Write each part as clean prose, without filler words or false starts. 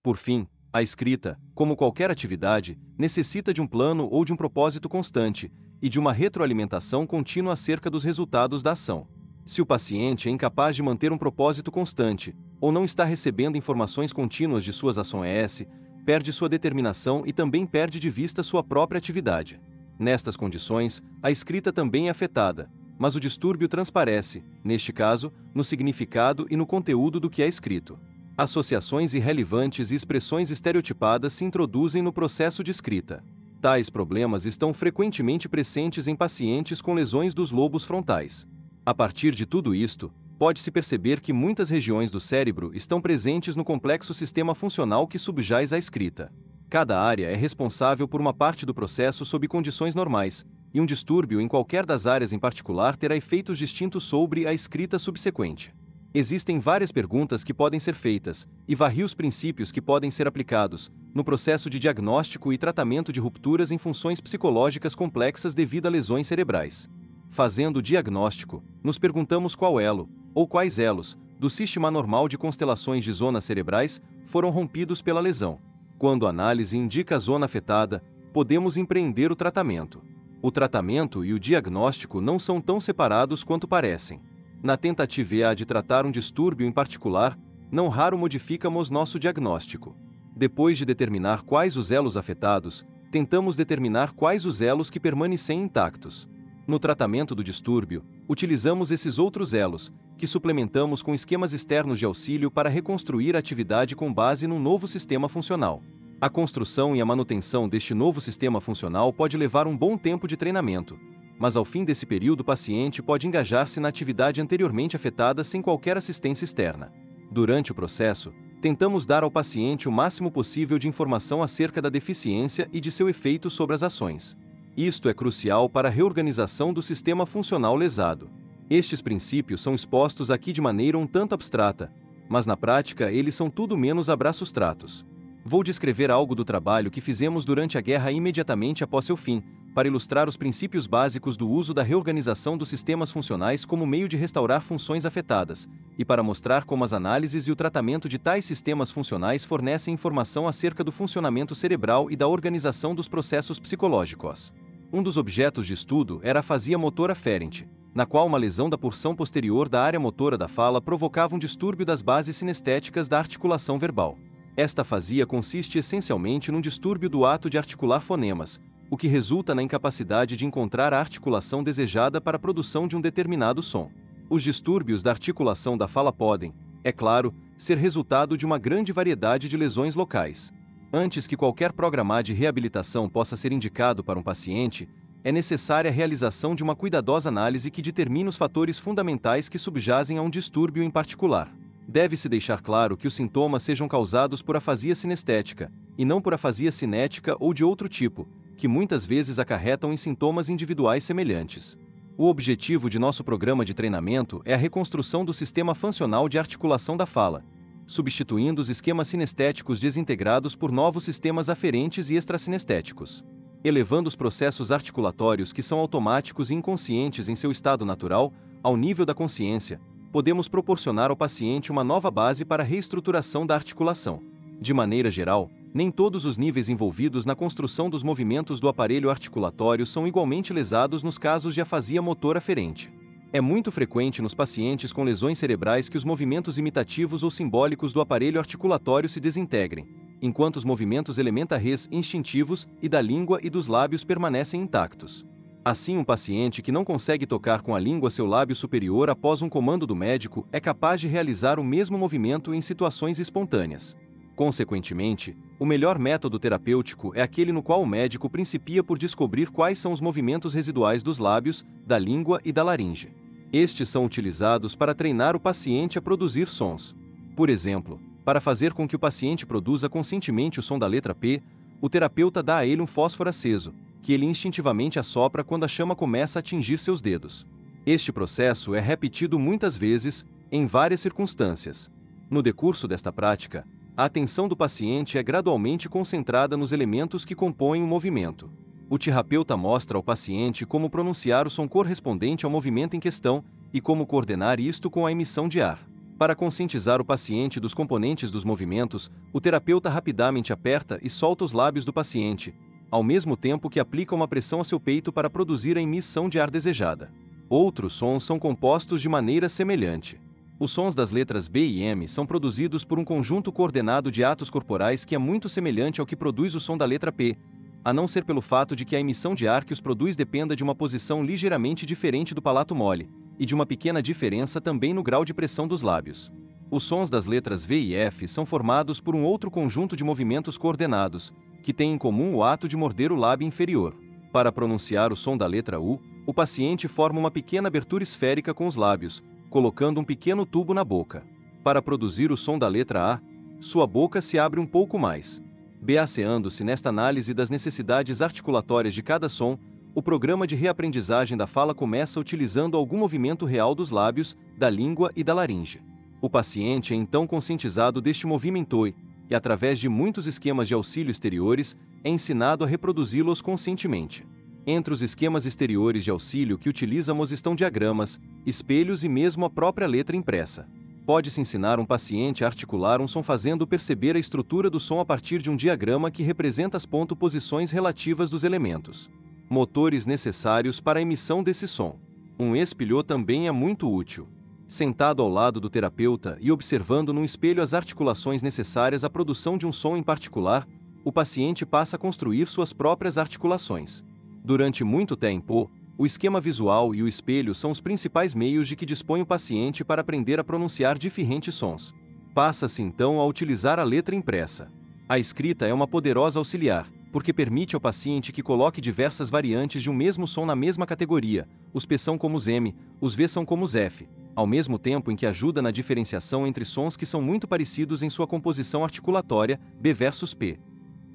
Por fim, a escrita, como qualquer atividade, necessita de um plano ou de um propósito constante, e de uma retroalimentação contínua acerca dos resultados da ação. Se o paciente é incapaz de manter um propósito constante, ou não está recebendo informações contínuas de suas ações, perde sua determinação e também perde de vista sua própria atividade. Nestas condições, a escrita também é afetada, mas o distúrbio transparece, neste caso, no significado e no conteúdo do que é escrito. Associações irrelevantes e expressões estereotipadas se introduzem no processo de escrita. Tais problemas estão frequentemente presentes em pacientes com lesões dos lobos frontais. A partir de tudo isto, pode-se perceber que muitas regiões do cérebro estão presentes no complexo sistema funcional que subjaz à escrita. Cada área é responsável por uma parte do processo sob condições normais, e um distúrbio em qualquer das áreas em particular terá efeitos distintos sobre a escrita subsequente. Existem várias perguntas que podem ser feitas, e vários princípios que podem ser aplicados, no processo de diagnóstico e tratamento de rupturas em funções psicológicas complexas devido a lesões cerebrais. Fazendo o diagnóstico, nos perguntamos qual elo, ou quais elos, do sistema normal de constelações de zonas cerebrais, foram rompidos pela lesão. Quando a análise indica a zona afetada, podemos empreender o tratamento. O tratamento e o diagnóstico não são tão separados quanto parecem. Na tentativa de tratar um distúrbio em particular, não raro modificamos nosso diagnóstico. Depois de determinar quais os elos afetados, tentamos determinar quais os elos que permanecem intactos. No tratamento do distúrbio, utilizamos esses outros elos, que suplementamos com esquemas externos de auxílio para reconstruir a atividade com base num novo sistema funcional. A construção e a manutenção deste novo sistema funcional pode levar um bom tempo de treinamento, mas ao fim desse período o paciente pode engajar-se na atividade anteriormente afetada sem qualquer assistência externa. Durante o processo, tentamos dar ao paciente o máximo possível de informação acerca da deficiência e de seu efeito sobre as ações. Isto é crucial para a reorganização do sistema funcional lesado. Estes princípios são expostos aqui de maneira um tanto abstrata, mas na prática eles são tudo menos abraços tratos. Vou descrever algo do trabalho que fizemos durante a guerra imediatamente após seu fim, para ilustrar os princípios básicos do uso da reorganização dos sistemas funcionais como meio de restaurar funções afetadas, e para mostrar como as análises e o tratamento de tais sistemas funcionais fornecem informação acerca do funcionamento cerebral e da organização dos processos psicológicos. Um dos objetos de estudo era a afasia motora aferente, na qual uma lesão da porção posterior da área motora da fala provocava um distúrbio das bases sinestéticas da articulação verbal. Esta afasia consiste essencialmente num distúrbio do ato de articular fonemas, o que resulta na incapacidade de encontrar a articulação desejada para a produção de um determinado som. Os distúrbios da articulação da fala podem, é claro, ser resultado de uma grande variedade de lesões locais. Antes que qualquer programa de reabilitação possa ser indicado para um paciente, é necessária a realização de uma cuidadosa análise que determine os fatores fundamentais que subjazem a um distúrbio em particular. Deve-se deixar claro que os sintomas sejam causados por afasia sinestética, e não por afasia cinética ou de outro tipo, que muitas vezes acarretam em sintomas individuais semelhantes. O objetivo de nosso programa de treinamento é a reconstrução do sistema funcional de articulação da fala, substituindo os esquemas sinestéticos desintegrados por novos sistemas aferentes e extracinestéticos. Elevando os processos articulatórios que são automáticos e inconscientes em seu estado natural, ao nível da consciência, podemos proporcionar ao paciente uma nova base para a reestruturação da articulação. De maneira geral, nem todos os níveis envolvidos na construção dos movimentos do aparelho articulatório são igualmente lesados nos casos de afasia motora aferente. É muito frequente nos pacientes com lesões cerebrais que os movimentos imitativos ou simbólicos do aparelho articulatório se desintegrem, enquanto os movimentos elementares instintivos e da língua e dos lábios permanecem intactos. Assim, um paciente que não consegue tocar com a língua seu lábio superior após um comando do médico é capaz de realizar o mesmo movimento em situações espontâneas. Consequentemente, o melhor método terapêutico é aquele no qual o médico principia por descobrir quais são os movimentos residuais dos lábios, da língua e da laringe. Estes são utilizados para treinar o paciente a produzir sons. Por exemplo, para fazer com que o paciente produza conscientemente o som da letra P, o terapeuta dá a ele um fósforo aceso, que ele instintivamente assopra quando a chama começa a atingir seus dedos. Este processo é repetido muitas vezes, em várias circunstâncias. No decurso desta prática, a atenção do paciente é gradualmente concentrada nos elementos que compõem o movimento. O terapeuta mostra ao paciente como pronunciar o som correspondente ao movimento em questão e como coordenar isto com a emissão de ar. Para conscientizar o paciente dos componentes dos movimentos, o terapeuta rapidamente aperta e solta os lábios do paciente, ao mesmo tempo que aplica uma pressão a seu peito para produzir a emissão de ar desejada. Outros sons são compostos de maneira semelhante. Os sons das letras B e M são produzidos por um conjunto coordenado de atos corporais que é muito semelhante ao que produz o som da letra P, a não ser pelo fato de que a emissão de ar que os produz dependa de uma posição ligeiramente diferente do palato mole, e de uma pequena diferença também no grau de pressão dos lábios. Os sons das letras V e F são formados por um outro conjunto de movimentos coordenados, que têm em comum o ato de morder o lábio inferior. Para pronunciar o som da letra U, o paciente forma uma pequena abertura esférica com os lábios, colocando um pequeno tubo na boca. Para produzir o som da letra A, sua boca se abre um pouco mais. Baseando-se nesta análise das necessidades articulatórias de cada som, o programa de reaprendizagem da fala começa utilizando algum movimento real dos lábios, da língua e da laringe. O paciente é então conscientizado deste movimento e, através de muitos esquemas de auxílio exteriores, é ensinado a reproduzi-los conscientemente. Entre os esquemas exteriores de auxílio que utilizamos estão diagramas, espelhos e mesmo a própria letra impressa. Pode-se ensinar um paciente a articular um som fazendo perceber a estrutura do som a partir de um diagrama que representa as posições relativas dos elementos. Motores necessários para a emissão desse som. Um espelho também é muito útil. Sentado ao lado do terapeuta e observando num espelho as articulações necessárias à produção de um som em particular, o paciente passa a construir suas próprias articulações. Durante muito tempo, o esquema visual e o espelho são os principais meios de que dispõe o paciente para aprender a pronunciar diferentes sons. Passa-se então a utilizar a letra impressa. A escrita é uma poderosa auxiliar, porque permite ao paciente que coloque diversas variantes de um mesmo som na mesma categoria. Os P são como os M, os V são como os F, ao mesmo tempo em que ajuda na diferenciação entre sons que são muito parecidos em sua composição articulatória, B versus P.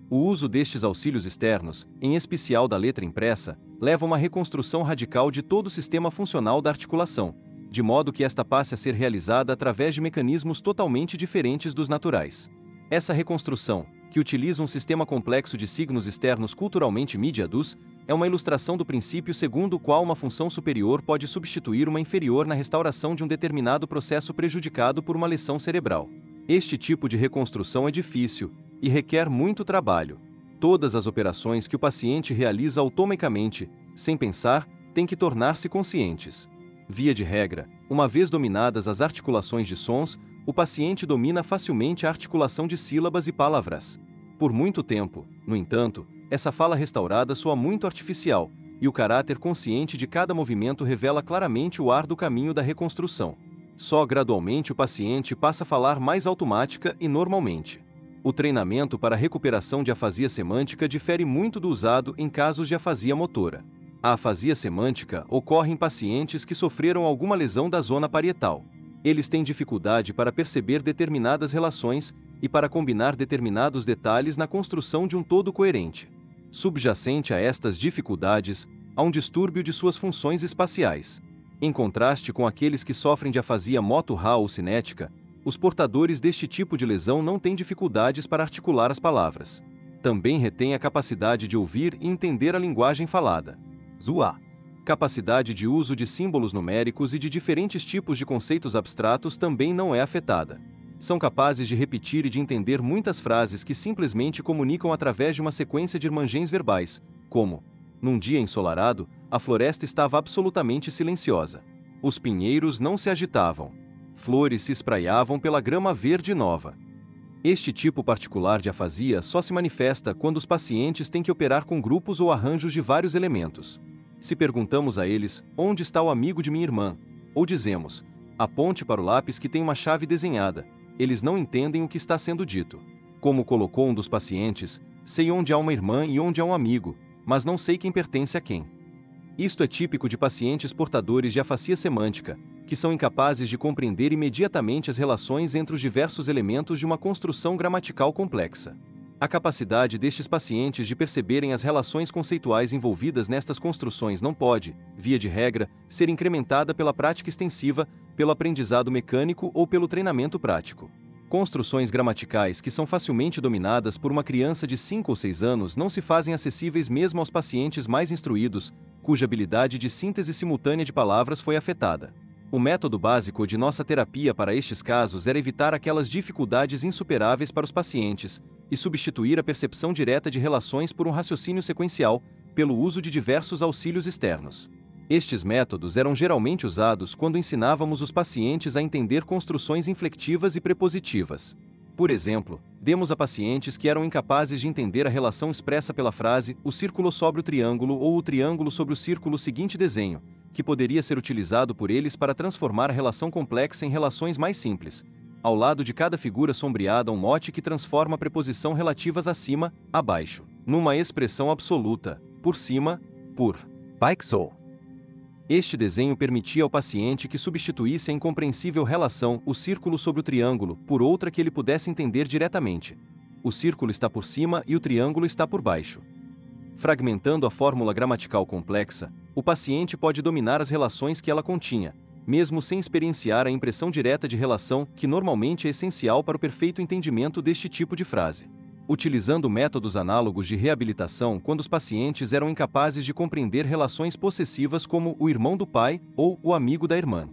O uso destes auxílios externos, em especial da letra impressa, leva a uma reconstrução radical de todo o sistema funcional da articulação, de modo que esta passe a ser realizada através de mecanismos totalmente diferentes dos naturais. Essa reconstrução, que utiliza um sistema complexo de signos externos culturalmente mediados, é uma ilustração do princípio segundo o qual uma função superior pode substituir uma inferior na restauração de um determinado processo prejudicado por uma lesão cerebral. Este tipo de reconstrução é difícil e requer muito trabalho. Todas as operações que o paciente realiza automaticamente, sem pensar, têm que tornar-se conscientes. Via de regra, uma vez dominadas as articulações de sons, o paciente domina facilmente a articulação de sílabas e palavras. Por muito tempo, no entanto, essa fala restaurada soa muito artificial, e o caráter consciente de cada movimento revela claramente o árduo caminho da reconstrução. Só gradualmente o paciente passa a falar mais automática e normalmente. O treinamento para a recuperação de afasia semântica difere muito do usado em casos de afasia motora. A afasia semântica ocorre em pacientes que sofreram alguma lesão da zona parietal. Eles têm dificuldade para perceber determinadas relações e para combinar determinados detalhes na construção de um todo coerente. Subjacente a estas dificuldades, há um distúrbio de suas funções espaciais. Em contraste com aqueles que sofrem de afasia motorral ou cinética, os portadores deste tipo de lesão não têm dificuldades para articular as palavras. Também retêm a capacidade de ouvir e entender a linguagem falada. ZUA. Capacidade de uso de símbolos numéricos e de diferentes tipos de conceitos abstratos também não é afetada. São capazes de repetir e de entender muitas frases que simplesmente comunicam através de uma sequência de irmãs verbais, como: num dia ensolarado, a floresta estava absolutamente silenciosa. Os pinheiros não se agitavam. Flores se espraiavam pela grama verde nova. Este tipo particular de afasia só se manifesta quando os pacientes têm que operar com grupos ou arranjos de vários elementos. Se perguntamos a eles, onde está o amigo de minha irmã? Ou dizemos, aponte para o lápis que tem uma chave desenhada, eles não entendem o que está sendo dito. Como colocou um dos pacientes, sei onde há uma irmã e onde há um amigo, mas não sei quem pertence a quem. Isto é típico de pacientes portadores de afasia semântica, que são incapazes de compreender imediatamente as relações entre os diversos elementos de uma construção gramatical complexa. A capacidade destes pacientes de perceberem as relações conceituais envolvidas nestas construções não pode, via de regra, ser incrementada pela prática extensiva, pelo aprendizado mecânico ou pelo treinamento prático. Construções gramaticais que são facilmente dominadas por uma criança de 5 ou 6 anos não se fazem acessíveis mesmo aos pacientes mais instruídos, cuja habilidade de síntese simultânea de palavras foi afetada. O método básico de nossa terapia para estes casos era evitar aquelas dificuldades insuperáveis para os pacientes e substituir a percepção direta de relações por um raciocínio sequencial, pelo uso de diversos auxílios externos. Estes métodos eram geralmente usados quando ensinávamos os pacientes a entender construções inflectivas e prepositivas. Por exemplo, demos a pacientes que eram incapazes de entender a relação expressa pela frase "o círculo sobre o triângulo" ou "o triângulo sobre o círculo" o seguinte desenho, que poderia ser utilizado por eles para transformar a relação complexa em relações mais simples. Ao lado de cada figura sombreada um mote que transforma a preposição relativas acima, abaixo, numa expressão absoluta, por cima, por baixo. Este desenho permitia ao paciente que substituísse a incompreensível relação "o círculo sobre o triângulo" por outra que ele pudesse entender diretamente. O círculo está por cima e o triângulo está por baixo. Fragmentando a fórmula gramatical complexa, o paciente pode dominar as relações que ela continha, mesmo sem experienciar a impressão direta de relação, que normalmente é essencial para o perfeito entendimento deste tipo de frase. Utilizando métodos análogos de reabilitação quando os pacientes eram incapazes de compreender relações possessivas como o irmão do pai ou o amigo da irmã.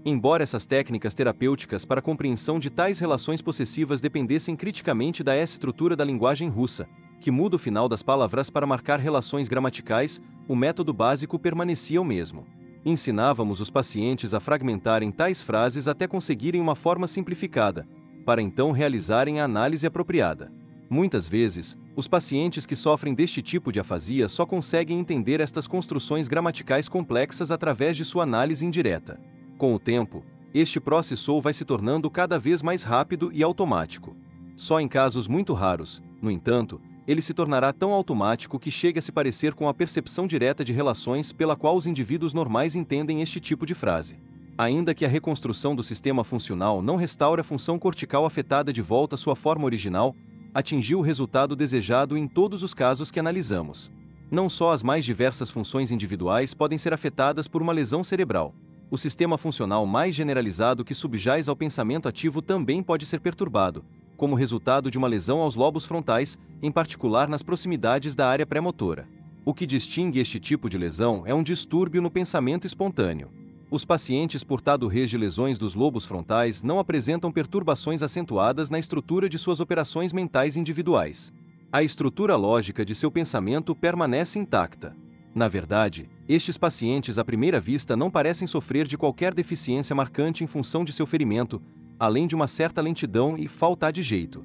Embora essas técnicas terapêuticas para a compreensão de tais relações possessivas dependessem criticamente da estrutura da linguagem russa, que muda o final das palavras para marcar relações gramaticais, o método básico permanecia o mesmo. Ensinávamos os pacientes a fragmentarem tais frases até conseguirem uma forma simplificada, para então realizarem a análise apropriada. Muitas vezes, os pacientes que sofrem deste tipo de afasia só conseguem entender estas construções gramaticais complexas através de sua análise indireta. Com o tempo, este processo vai se tornando cada vez mais rápido e automático. Só em casos muito raros, no entanto, ele se tornará tão automático que chega a se parecer com a percepção direta de relações pela qual os indivíduos normais entendem este tipo de frase. Ainda que a reconstrução do sistema funcional não restaure a função cortical afetada de volta à sua forma original, atingiu o resultado desejado em todos os casos que analisamos. Não só as mais diversas funções individuais podem ser afetadas por uma lesão cerebral. O sistema funcional mais generalizado que subjaz ao pensamento ativo também pode ser perturbado, como resultado de uma lesão aos lobos frontais, em particular nas proximidades da área pré-motora. O que distingue este tipo de lesão é um distúrbio no pensamento espontâneo. Os pacientes portadores de lesões dos lobos frontais não apresentam perturbações acentuadas na estrutura de suas operações mentais individuais. A estrutura lógica de seu pensamento permanece intacta. Na verdade, estes pacientes à primeira vista não parecem sofrer de qualquer deficiência marcante em função de seu ferimento, além de uma certa lentidão e falta de jeito.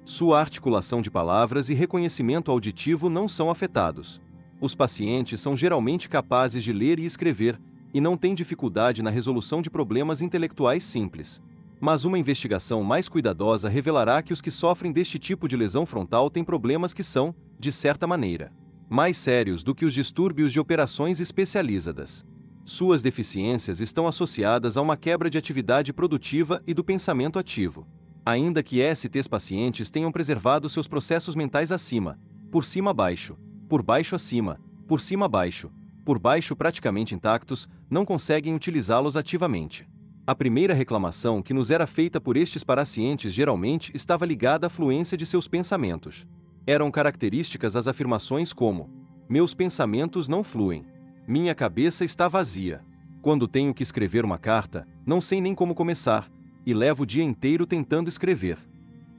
Sua articulação de palavras e reconhecimento auditivo não são afetados. Os pacientes são geralmente capazes de ler e escrever, e não têm dificuldade na resolução de problemas intelectuais simples. Mas uma investigação mais cuidadosa revelará que os que sofrem deste tipo de lesão frontal têm problemas que são, de certa maneira, mais sérios do que os distúrbios de operações especializadas. Suas deficiências estão associadas a uma quebra de atividade produtiva e do pensamento ativo. Ainda que estes pacientes tenham preservado seus processos mentais acima, por cima abaixo, por baixo acima, por cima abaixo, por baixo praticamente intactos, não conseguem utilizá-los ativamente. A primeira reclamação que nos era feita por estes pacientes geralmente estava ligada à fluência de seus pensamentos. Eram características as afirmações como: "Meus pensamentos não fluem. Minha cabeça está vazia. Quando tenho que escrever uma carta, não sei nem como começar, e levo o dia inteiro tentando escrever."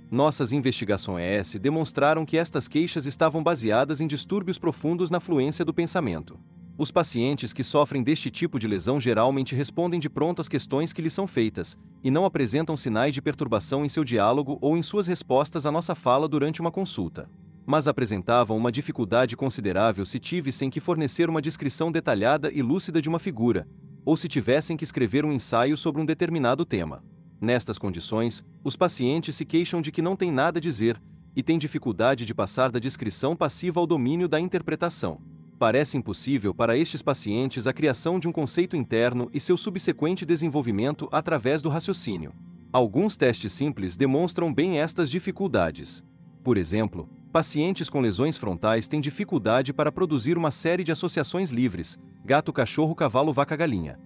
Nossas investigações demonstraram que estas queixas estavam baseadas em distúrbios profundos na fluência do pensamento. Os pacientes que sofrem deste tipo de lesão geralmente respondem de pronto às questões que lhes são feitas, e não apresentam sinais de perturbação em seu diálogo ou em suas respostas à nossa fala durante uma consulta. Mas apresentavam uma dificuldade considerável se tivessem que fornecer uma descrição detalhada e lúcida de uma figura, ou se tivessem que escrever um ensaio sobre um determinado tema. Nestas condições, os pacientes se queixam de que não têm nada a dizer, e têm dificuldade de passar da descrição passiva ao domínio da interpretação. Parece impossível para estes pacientes a criação de um conceito interno e seu subsequente desenvolvimento através do raciocínio. Alguns testes simples demonstram bem estas dificuldades. Por exemplo, pacientes com lesões frontais têm dificuldade para produzir uma série de associações livres: gato, cachorro, cavalo, vaca, galinha.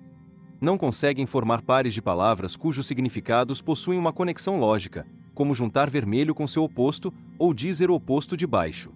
Não conseguem formar pares de palavras cujos significados possuem uma conexão lógica, como juntar vermelho com seu oposto ou dizer o oposto de baixo.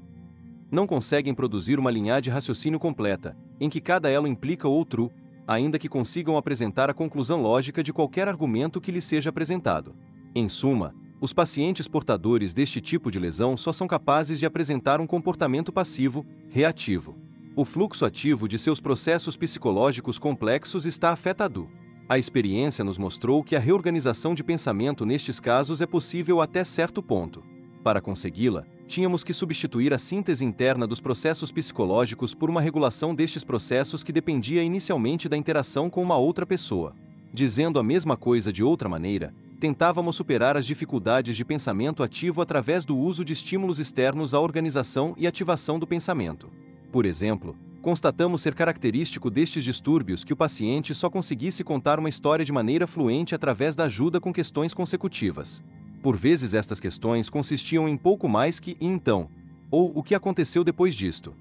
Não conseguem produzir uma linha de raciocínio completa, em que cada elo implica outro, ainda que consigam apresentar a conclusão lógica de qualquer argumento que lhes seja apresentado. Em suma, os pacientes portadores deste tipo de lesão só são capazes de apresentar um comportamento passivo, reativo. O fluxo ativo de seus processos psicológicos complexos está afetado. A experiência nos mostrou que a reorganização de pensamento nestes casos é possível até certo ponto. Para consegui-la, tínhamos que substituir a síntese interna dos processos psicológicos por uma regulação destes processos que dependia inicialmente da interação com uma outra pessoa. Dizendo a mesma coisa de outra maneira, tentávamos superar as dificuldades de pensamento ativo através do uso de estímulos externos à organização e ativação do pensamento. Por exemplo, constatamos ser característico destes distúrbios que o paciente só conseguisse contar uma história de maneira fluente através da ajuda com questões consecutivas. Por vezes estas questões consistiam em pouco mais que "e então?" ou "o que aconteceu depois disto?".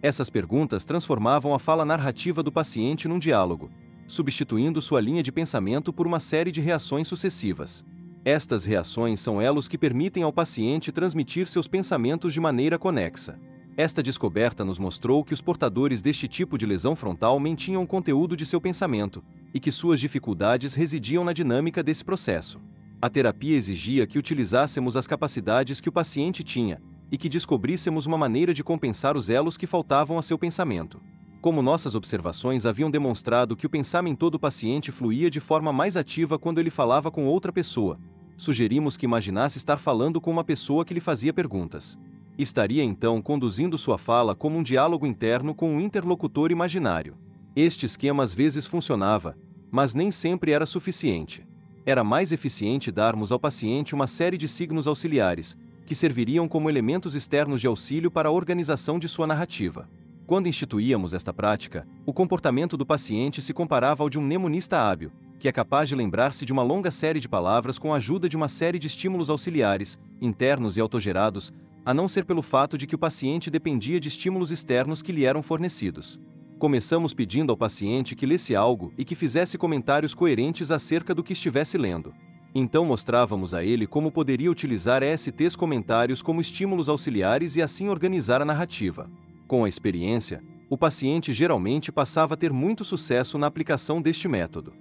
Essas perguntas transformavam a fala narrativa do paciente num diálogo, substituindo sua linha de pensamento por uma série de reações sucessivas. Estas reações são elos que permitem ao paciente transmitir seus pensamentos de maneira conexa. Esta descoberta nos mostrou que os portadores deste tipo de lesão frontal mantinham o conteúdo de seu pensamento, e que suas dificuldades residiam na dinâmica desse processo. A terapia exigia que utilizássemos as capacidades que o paciente tinha, e que descobríssemos uma maneira de compensar os elos que faltavam a seu pensamento. Como nossas observações haviam demonstrado que o pensamento do paciente fluía de forma mais ativa quando ele falava com outra pessoa, sugerimos que imaginasse estar falando com uma pessoa que lhe fazia perguntas. Estaria então conduzindo sua fala como um diálogo interno com um interlocutor imaginário. Este esquema às vezes funcionava, mas nem sempre era suficiente. Era mais eficiente darmos ao paciente uma série de signos auxiliares, que serviriam como elementos externos de auxílio para a organização de sua narrativa. Quando instituíamos esta prática, o comportamento do paciente se comparava ao de um mnemonista hábil, que é capaz de lembrar-se de uma longa série de palavras com a ajuda de uma série de estímulos auxiliares, internos e autogerados, a não ser pelo fato de que o paciente dependia de estímulos externos que lhe eram fornecidos. Começamos pedindo ao paciente que lesse algo e que fizesse comentários coerentes acerca do que estivesse lendo. Então mostrávamos a ele como poderia utilizar estes comentários como estímulos auxiliares e assim organizar a narrativa. Com a experiência, o paciente geralmente passava a ter muito sucesso na aplicação deste método.